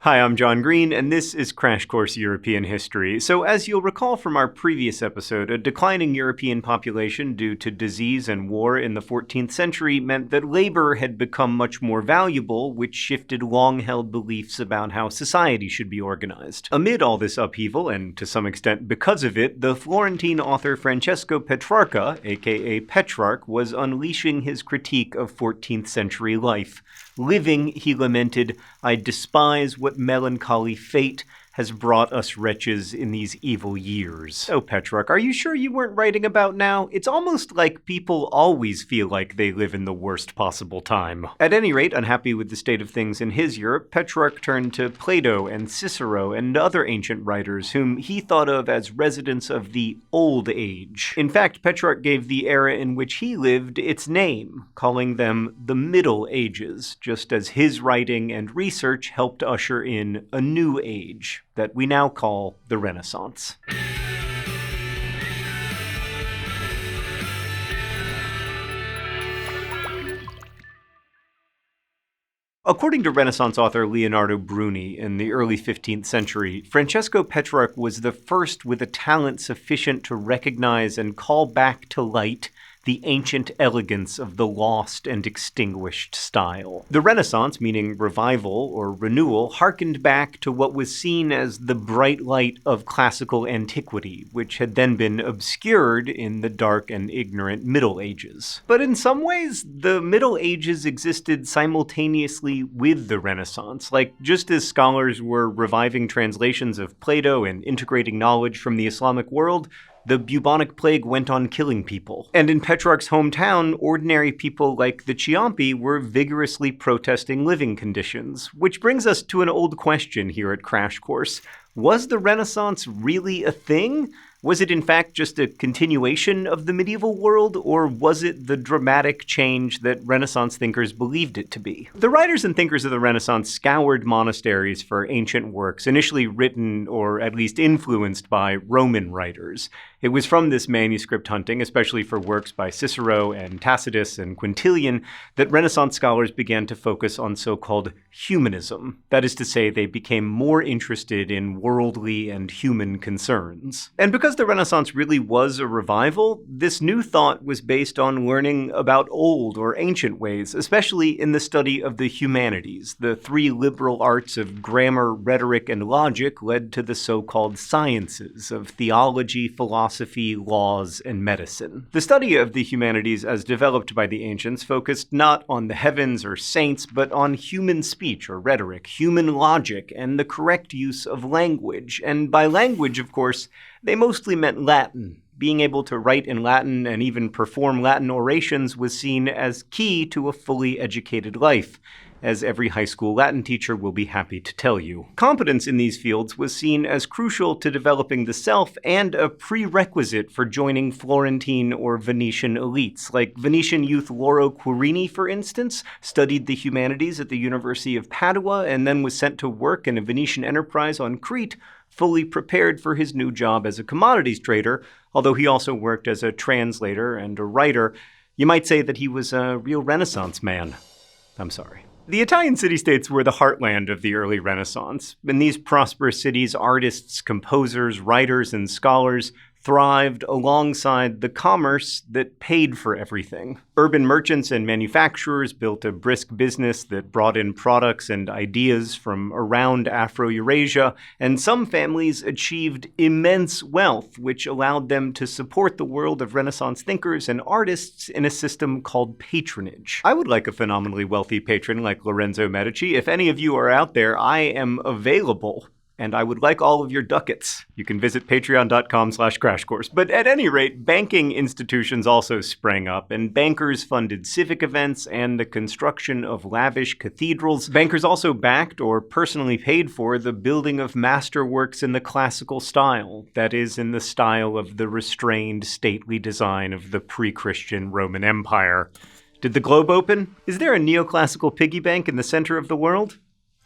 Hi, I'm John Green, and this is Crash Course European History. So, as you'll recall from our previous episode, a declining European population due to disease and war in the 14th century meant that labor had become much more valuable, which shifted long-held beliefs about how society should be organized. Amid all this upheaval, and to some extent because of it, the Florentine author Francesco Petrarca, aka Petrarch, was unleashing his critique of 14th century life. Living, he lamented, I despise what melancholy fate has brought us wretches in these evil years. So, Petrarch, are you sure you weren't writing about now? It's almost like people always feel like they live in the worst possible time. At any rate, unhappy with the state of things in his Europe, Petrarch turned to Plato and Cicero and other ancient writers whom he thought of as residents of the Old Age. In fact, Petrarch gave the era in which he lived its name, calling them the Middle Ages, just as his writing and research helped usher in a new age that we now call the Renaissance. According to Renaissance author Leonardo Bruni, in the early 15th century, Francesco Petrarch was the first with a talent sufficient to recognize and call back to light the ancient elegance of the lost and extinguished style. The Renaissance, meaning revival or renewal, harkened back to what was seen as the bright light of classical antiquity, which had then been obscured in the dark and ignorant Middle Ages. But in some ways, the Middle Ages existed simultaneously with the Renaissance. Like, just as scholars were reviving translations of Plato and integrating knowledge from the Islamic world, the bubonic plague went on killing people. And in Petrarch's hometown, ordinary people like the Ciompi were vigorously protesting living conditions. Which brings us to an old question here at Crash Course. Was the Renaissance really a thing? Was it in fact just a continuation of the medieval world, or was it the dramatic change that Renaissance thinkers believed it to be? The writers and thinkers of the Renaissance scoured monasteries for ancient works, initially written or at least influenced by Roman writers. It was from this manuscript hunting, especially for works by Cicero and Tacitus and Quintilian, that Renaissance scholars began to focus on so-called humanism. That is to say, they became more interested in worldly and human concerns. And because the Renaissance really was a revival, this new thought was based on learning about old or ancient ways, especially in the study of the humanities. The three liberal arts of grammar, rhetoric, and logic led to the so-called sciences of theology, philosophy, laws, and medicine. The study of the humanities as developed by the ancients focused not on the heavens or saints, but on human speech or rhetoric, human logic, and the correct use of language. And by language, of course, they mostly meant Latin. Being able to write in Latin and even perform Latin orations was seen as key to a fully educated life, as every high school Latin teacher will be happy to tell you. Competence in these fields was seen as crucial to developing the self and a prerequisite for joining Florentine or Venetian elites. Like Venetian youth Lauro Quirini, for instance, studied the humanities at the University of Padua and then was sent to work in a Venetian enterprise on Crete, fully prepared for his new job as a commodities trader, although he also worked as a translator and a writer. You might say that he was a real Renaissance man. I'm sorry. The Italian city-states were the heartland of the early Renaissance. In these prosperous cities, artists, composers, writers, and scholars thrived alongside the commerce that paid for everything. Urban merchants and manufacturers built a brisk business that brought in products and ideas from around Afro-Eurasia, and some families achieved immense wealth, which allowed them to support the world of Renaissance thinkers and artists in a system called patronage. I would like a phenomenally wealthy patron like Lorenzo Medici. If any of you are out there, I am available. And I would like all of your ducats. You can visit patreon.com/crashcourse. But at any rate, banking institutions also sprang up, and bankers funded civic events and the construction of lavish cathedrals. Bankers also backed or personally paid for the building of masterworks in the classical style, that is, in the style of the restrained, stately design of the pre-Christian Roman Empire. Did the globe open? Is there a neoclassical piggy bank in the center of the world?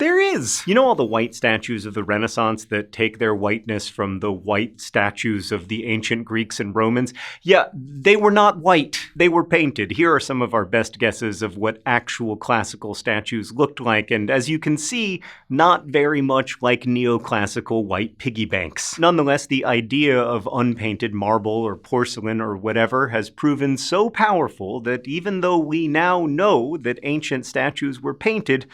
There is! You know all the white statues of the Renaissance that take their whiteness from the white statues of the ancient Greeks and Romans? Yeah, they were not white. They were painted. Here are some of our best guesses of what actual classical statues looked like, and as you can see, not very much like neoclassical white piggy banks. Nonetheless, the idea of unpainted marble or porcelain or whatever has proven so powerful that even though we now know that ancient statues were painted,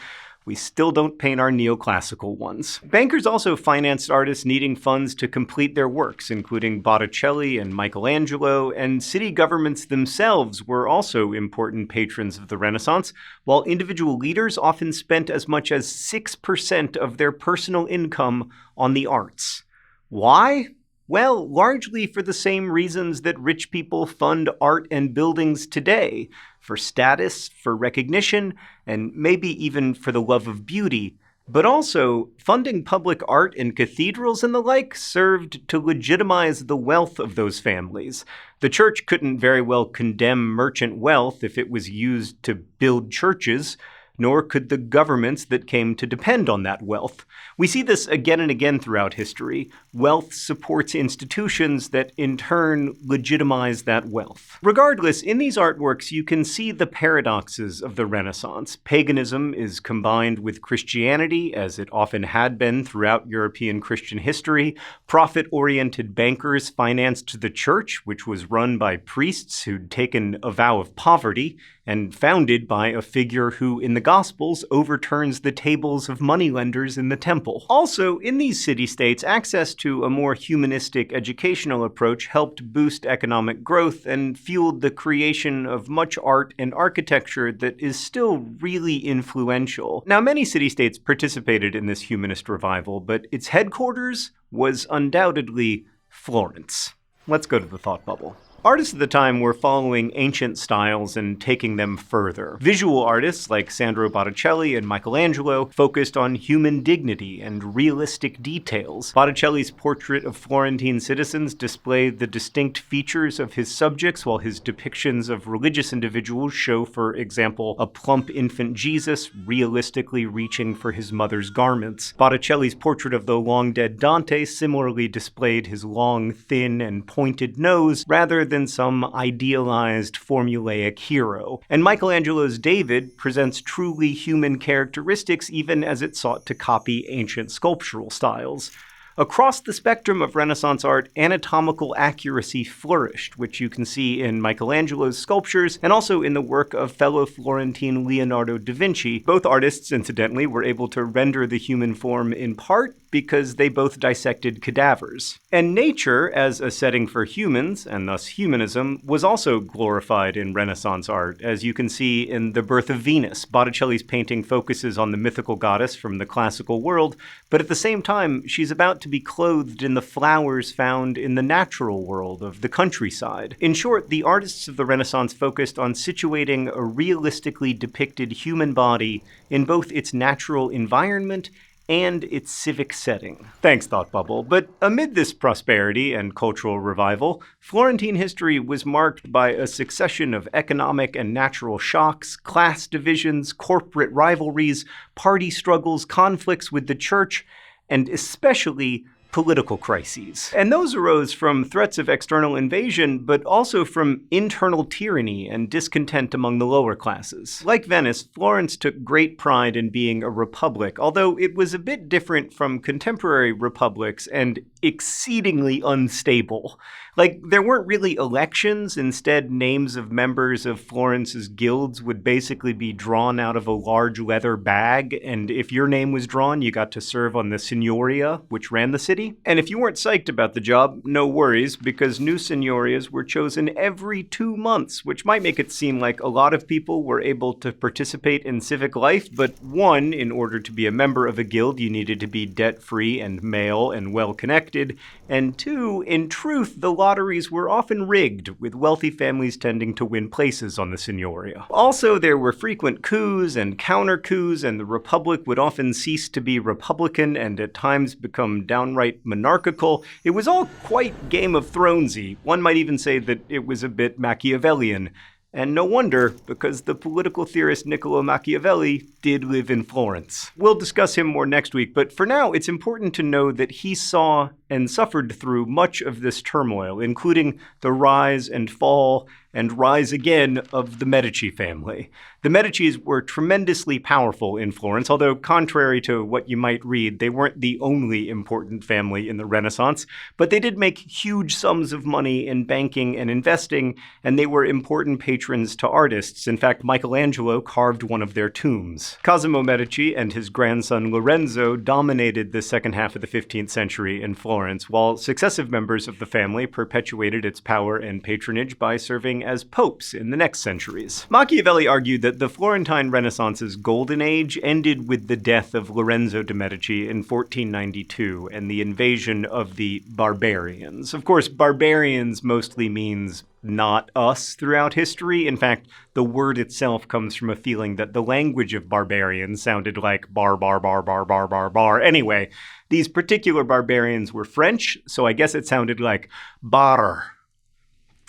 we still don't paint our neoclassical ones. Bankers also financed artists needing funds to complete their works, including Botticelli and Michelangelo, and city governments themselves were also important patrons of the Renaissance, while individual leaders often spent as much as 6% of their personal income on the arts. Why? Well, largely for the same reasons that rich people fund art and buildings today, for status, for recognition, and maybe even for the love of beauty. But also, funding public art in cathedrals and the like served to legitimize the wealth of those families. The church couldn't very well condemn merchant wealth if it was used to build churches, nor could the governments that came to depend on that wealth. We see this again and again throughout history. Wealth supports institutions that in turn legitimize that wealth. Regardless, in these artworks you can see the paradoxes of the Renaissance. Paganism is combined with Christianity, as it often had been throughout European Christian history. Profit-oriented bankers financed the church, which was run by priests who'd taken a vow of poverty, and founded by a figure who, in the Gospels, overturns the tables of moneylenders in the temple. Also, in these city-states, access to a more humanistic educational approach helped boost economic growth and fueled the creation of much art and architecture that is still really influential. Now, many city-states participated in this humanist revival, but its headquarters was undoubtedly Florence. Let's go to the thought bubble. Artists of the time were following ancient styles and taking them further. Visual artists like Sandro Botticelli and Michelangelo focused on human dignity and realistic details. Botticelli's portrait of Florentine citizens displayed the distinct features of his subjects, while his depictions of religious individuals show, for example, a plump infant Jesus realistically reaching for his mother's garments. Botticelli's portrait of the long-dead Dante similarly displayed his long, thin, and pointed nose, rather than some idealized formulaic hero. And Michelangelo's David presents truly human characteristics even as it sought to copy ancient sculptural styles. Across the spectrum of Renaissance art, anatomical accuracy flourished, which you can see in Michelangelo's sculptures and also in the work of fellow Florentine Leonardo da Vinci. Both artists, incidentally, were able to render the human form in part because they both dissected cadavers. And nature, as a setting for humans, and thus humanism, was also glorified in Renaissance art, as you can see in The Birth of Venus. Botticelli's painting focuses on the mythical goddess from the classical world, but at the same time, she's about to be clothed in the flowers found in the natural world of the countryside. In short, the artists of the Renaissance focused on situating a realistically depicted human body in both its natural environment and its civic setting. Thanks, Thought Bubble. But amid this prosperity and cultural revival, Florentine history was marked by a succession of economic and natural shocks, class divisions, corporate rivalries, party struggles, conflicts with the church, and especially political crises. And those arose from threats of external invasion, but also from internal tyranny and discontent among the lower classes. Like Venice, Florence took great pride in being a republic, although it was a bit different from contemporary republics and exceedingly unstable. Like, there weren't really elections. Instead, names of members of Florence's guilds would basically be drawn out of a large leather bag, and if your name was drawn, you got to serve on the signoria, which ran the city. And if you weren't psyched about the job, no worries, because new signorias were chosen every 2 months, which might make it seem like a lot of people were able to participate in civic life, but one, in order to be a member of a guild, you needed to be debt-free and male and well-connected, and two, in truth, the lotteries were often rigged, with wealthy families tending to win places on the signoria. Also, there were frequent coups and counter-coups, and the Republic would often cease to be republican and at times become downright monarchical. It was all quite Game of Thronesy. One might even say that it was a bit Machiavellian. And no wonder, because the political theorist Niccolo Machiavelli did live in Florence. We'll discuss him more next week, but for now, it's important to know that he saw and suffered through much of this turmoil, including the rise and fall and rise again of the Medici family. The Medicis were tremendously powerful in Florence, although contrary to what you might read, they weren't the only important family in the Renaissance, but they did make huge sums of money in banking and investing, and they were important patrons to artists. In fact, Michelangelo carved one of their tombs. Cosimo Medici and his grandson Lorenzo dominated the second half of the 15th century in Florence, while successive members of the family perpetuated its power and patronage by serving as popes in the next centuries. Machiavelli argued that the Florentine Renaissance's golden age ended with the death of Lorenzo de' Medici in 1492 and the invasion of the barbarians. Of course, barbarians mostly means not us throughout history. In fact, the word itself comes from a feeling that the language of barbarians sounded like bar, bar, bar, bar, bar, bar, bar. Anyway, these particular barbarians were French, so I guess it sounded like bar.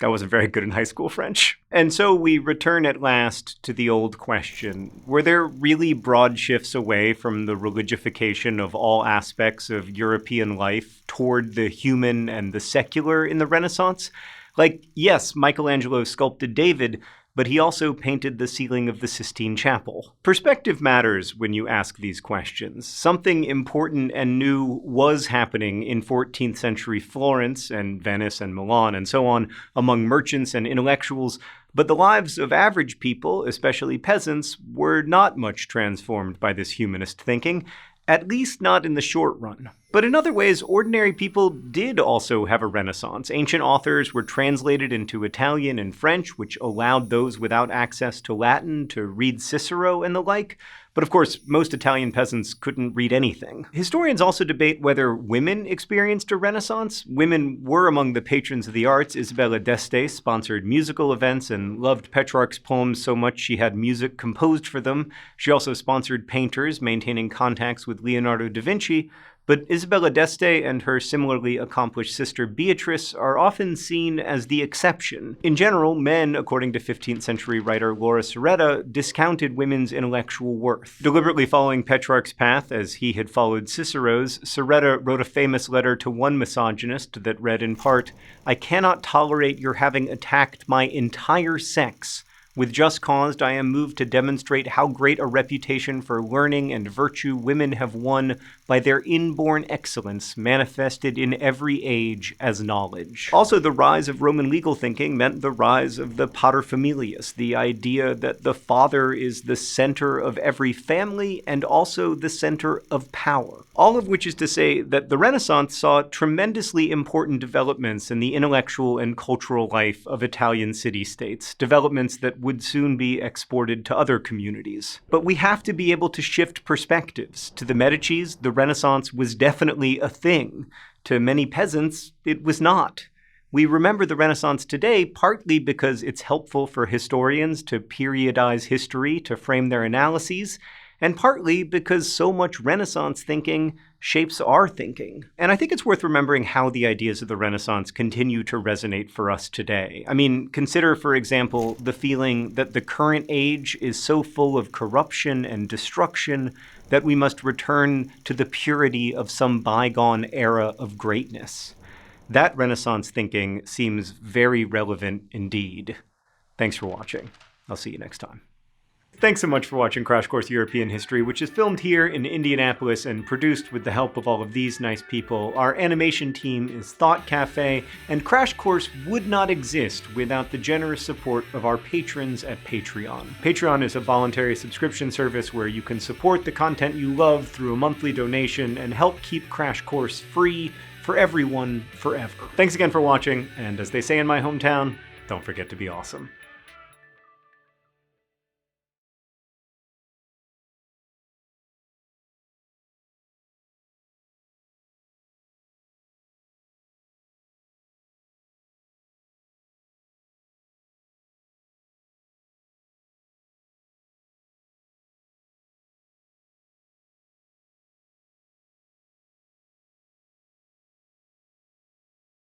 I wasn't very good in high school French. And so we return at last to the old question. Were there really broad shifts away from the religification of all aspects of European life toward the human and the secular in the Renaissance? Like, yes, Michelangelo sculpted David, but he also painted the ceiling of the Sistine Chapel. Perspective matters when you ask these questions. Something important and new was happening in 14th century Florence and Venice and Milan and so on among merchants and intellectuals, but the lives of average people, especially peasants, were not much transformed by this humanist thinking, at least not in the short run. But in other ways, ordinary people did also have a renaissance. Ancient authors were translated into Italian and French, which allowed those without access to Latin to read Cicero and the like. But of course, most Italian peasants couldn't read anything. Historians also debate whether women experienced a renaissance. Women were among the patrons of the arts. Isabella d'Este sponsored musical events and loved Petrarch's poems so much she had music composed for them. She also sponsored painters, maintaining contacts with Leonardo da Vinci. But Isabella d'Este and her similarly accomplished sister Beatrice are often seen as the exception. In general, men, according to 15th century writer Laura Serreta, discounted women's intellectual worth. Deliberately following Petrarch's path as he had followed Cicero's, Serreta wrote a famous letter to one misogynist that read in part, "I cannot tolerate your having attacked my entire sex. With just cause, I am moved to demonstrate how great a reputation for learning and virtue women have won by their inborn excellence manifested in every age as knowledge." Also, the rise of Roman legal thinking meant the rise of the paterfamilias, the idea that the father is the center of every family and also the center of power. All of which is to say that the Renaissance saw tremendously important developments in the intellectual and cultural life of Italian city-states, developments that would soon be exported to other communities. But we have to be able to shift perspectives. To the Medicis, the Renaissance was definitely a thing. To many peasants, it was not. We remember the Renaissance today partly because it's helpful for historians to periodize history to frame their analyses, and partly because so much Renaissance thinking shapes our thinking. And I think it's worth remembering how the ideas of the Renaissance continue to resonate for us today. I mean, consider, for example, the feeling that the current age is so full of corruption and destruction that we must return to the purity of some bygone era of greatness. That Renaissance thinking seems very relevant indeed. Thanks for watching. I'll see you next time. Thanks so much for watching Crash Course European History, which is filmed here in Indianapolis and produced with the help of all of these nice people. Our animation team is Thought Cafe, and Crash Course would not exist without the generous support of our patrons at Patreon. Patreon is a voluntary subscription service where you can support the content you love through a monthly donation and help keep Crash Course free for everyone forever. Thanks again for watching, and as they say in my hometown, don't forget to be awesome.